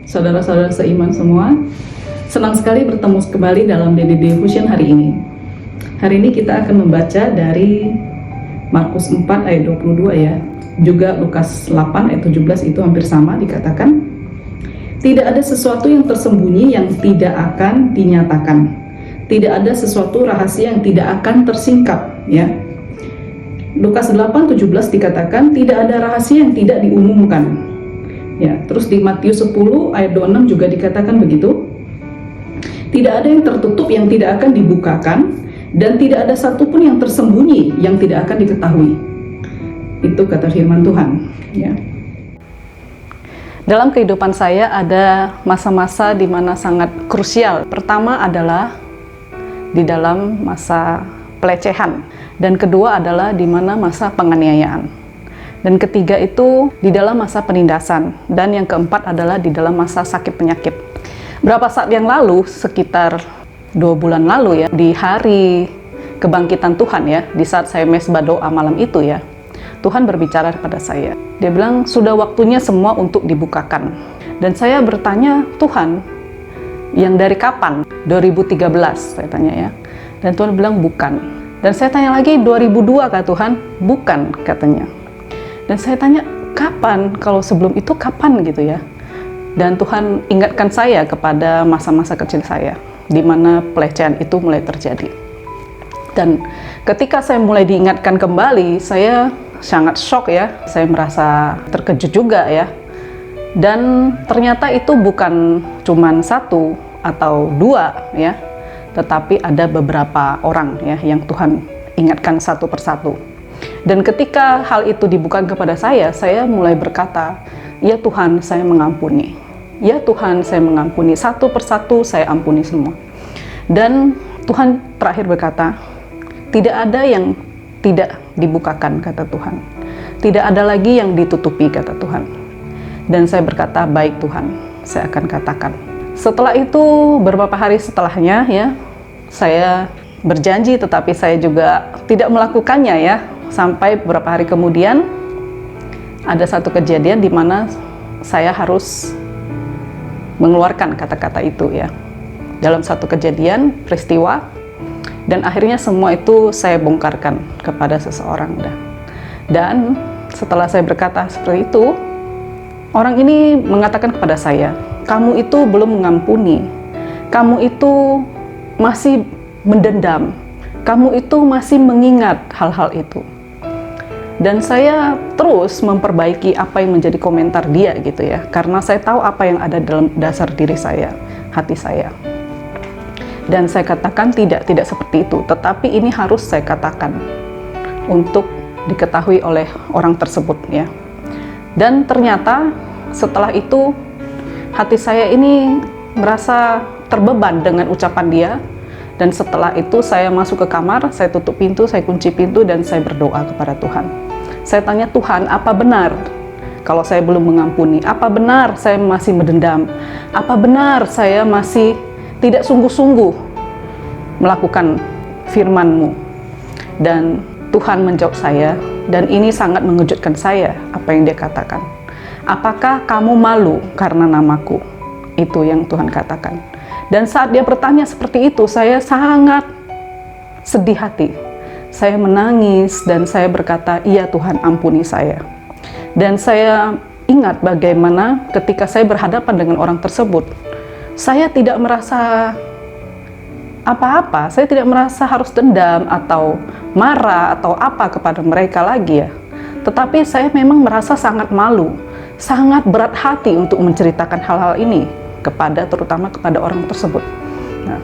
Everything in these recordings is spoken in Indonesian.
saudara-saudara seiman semua. Senang sekali bertemu kembali dalam DDD Fusion hari ini. Hari ini kita akan membaca dari Markus 4 ayat 22 ya. Juga Lukas 8 ayat 17 itu hampir sama dikatakan. Tidak ada sesuatu yang tersembunyi yang tidak akan dinyatakan. Tidak ada sesuatu rahasia yang tidak akan tersingkap ya. Lukas 8:17 dikatakan tidak ada rahasia yang tidak diumumkan. Ya, terus di Matius 10 ayat 26 juga dikatakan begitu. Tidak ada yang tertutup yang tidak akan dibukakan, dan tidak ada satupun yang tersembunyi yang tidak akan diketahui. Itu kata firman Tuhan ya. Dalam kehidupan saya ada masa-masa di mana sangat krusial. Pertama adalah di dalam masa pelecehan, dan kedua adalah di mana masa penganiayaan, dan ketiga itu di dalam masa penindasan, dan yang keempat adalah di dalam masa sakit penyakit. Berapa saat yang lalu, sekitar 2 bulan lalu ya, di hari kebangkitan Tuhan ya, di saat saya mesbah doa malam itu ya, Tuhan berbicara kepada saya. Dia bilang, sudah waktunya semua untuk dibukakan. Dan saya bertanya, Tuhan, yang dari kapan? 2013 saya tanya ya. Dan Tuhan bilang bukan. Dan saya tanya lagi, 2002 kata Tuhan? Bukan katanya. Dan saya tanya, kapan? Kalau sebelum itu kapan gitu ya? Dan Tuhan ingatkan saya kepada masa-masa kecil saya, di mana pelecehan itu mulai terjadi. Dan ketika saya mulai diingatkan kembali, saya sangat shock ya. Saya merasa terkejut juga ya. Dan ternyata itu bukan cuman 1 atau 2 ya, tetapi ada beberapa orang ya yang Tuhan ingatkan satu persatu. Dan ketika hal itu dibukakan kepada saya mulai berkata, ya Tuhan, saya mengampuni. Ya Tuhan, saya mengampuni. Satu persatu saya ampuni semua. Dan Tuhan terakhir berkata, tidak ada yang tidak dibukakan, kata Tuhan. Tidak ada lagi yang ditutupi, kata Tuhan. Dan saya berkata, baik Tuhan, saya akan katakan. Setelah itu, beberapa hari setelahnya ya, saya berjanji tetapi saya juga tidak melakukannya ya. Sampai beberapa hari kemudian, ada satu kejadian di mana saya harus mengeluarkan kata-kata itu ya. Dalam satu kejadian, peristiwa, dan akhirnya semua itu saya bongkarkan kepada seseorang. Dan setelah saya berkata seperti itu, orang ini mengatakan kepada saya, kamu itu belum mengampuni, kamu itu masih mendendam, kamu itu masih mengingat hal-hal itu. Dan saya terus memperbaiki apa yang menjadi komentar dia gitu ya, karena saya tahu apa yang ada dalam dasar diri saya, hati saya. Dan saya katakan tidak seperti itu, tetapi ini harus saya katakan untuk diketahui oleh orang tersebut ya. Dan ternyata setelah itu hati saya ini merasa terbeban dengan ucapan dia. Dan setelah itu saya masuk ke kamar, saya tutup pintu, saya kunci pintu, dan saya berdoa kepada Tuhan. Saya tanya, Tuhan, apa benar kalau saya belum mengampuni? Apa benar saya masih mendendam? Apa benar saya masih tidak sungguh-sungguh melakukan firman-Mu? Dan Tuhan menjawab saya, dan ini sangat mengejutkan saya, apa yang dia katakan. Apakah kamu malu karena namaku? Itu yang Tuhan katakan. Dan saat dia bertanya seperti itu, saya sangat sedih hati. Saya menangis dan saya berkata, iya Tuhan, ampuni saya. Dan saya ingat bagaimana ketika saya berhadapan dengan orang tersebut, saya tidak merasa apa-apa, saya tidak merasa harus dendam atau marah atau apa kepada mereka lagi ya. Tetapi saya memang merasa sangat malu, sangat berat hati untuk menceritakan hal-hal ini terutama kepada orang tersebut. Nah,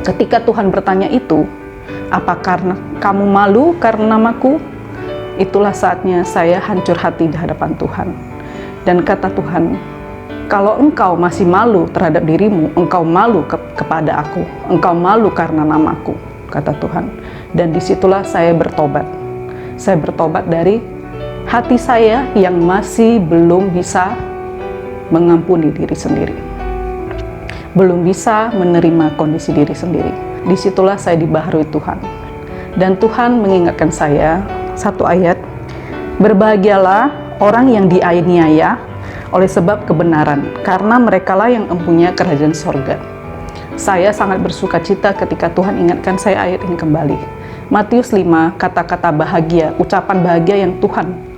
ketika Tuhan bertanya itu, apa karena kamu malu karena namaku? Itulah saatnya saya hancur hati di hadapan Tuhan. Dan kata Tuhan, kalau engkau masih malu terhadap dirimu, engkau malu kepada aku, engkau malu karena namaku, kata Tuhan. Dan disitulah saya bertobat. Saya bertobat dari hati saya yang masih belum bisa mengampuni diri sendiri, belum bisa menerima kondisi diri sendiri. Disitulah saya dibaharui Tuhan. Dan Tuhan mengingatkan saya satu ayat, berbahagialah orang yang dianiaya oleh sebab kebenaran, karena merekalah yang mempunyai kerajaan sorga. Saya sangat bersuka cita ketika Tuhan ingatkan saya ayat ini kembali. Matius 5, kata-kata bahagia, ucapan bahagia yang Tuhan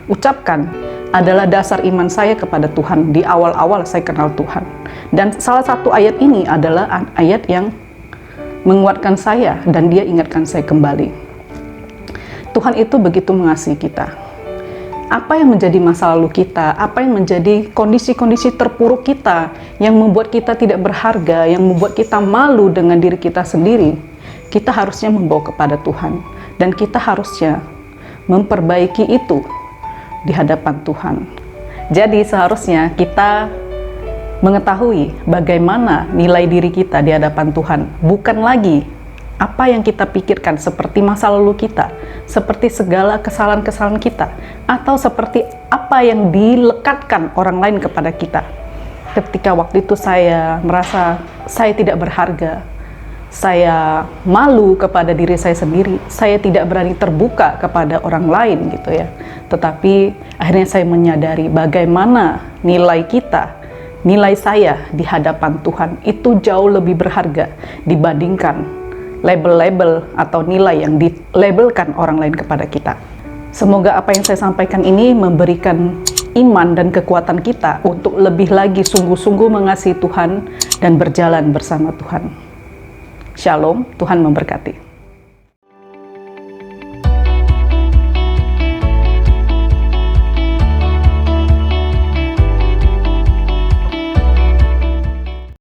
ucapkan adalah dasar iman saya kepada Tuhan di awal-awal saya kenal Tuhan. Dan salah satu ayat ini adalah ayat yang menguatkan saya dan dia ingatkan saya kembali. Tuhan itu begitu mengasihi kita. Apa yang menjadi masa lalu kita, apa yang menjadi kondisi-kondisi terpuruk kita yang membuat kita tidak berharga, yang membuat kita malu dengan diri kita sendiri, kita harusnya membawa kepada Tuhan. Dan kita harusnya memperbaiki itu di hadapan Tuhan. Jadi seharusnya kita mengetahui bagaimana nilai diri kita di hadapan Tuhan, bukan lagi apa yang kita pikirkan seperti masa lalu kita, seperti segala kesalahan-kesalahan kita, atau seperti apa yang dilekatkan orang lain kepada kita. Ketika waktu itu saya merasa saya tidak berharga, saya malu kepada diri saya sendiri, saya tidak berani terbuka kepada orang lain gitu ya. Tetapi akhirnya saya menyadari bagaimana nilai kita, nilai saya di hadapan Tuhan itu jauh lebih berharga dibandingkan label-label atau nilai yang dilabelkan orang lain kepada kita. Semoga apa yang saya sampaikan ini memberikan iman dan kekuatan kita untuk lebih lagi sungguh-sungguh mengasihi Tuhan dan berjalan bersama Tuhan. Shalom, Tuhan memberkati.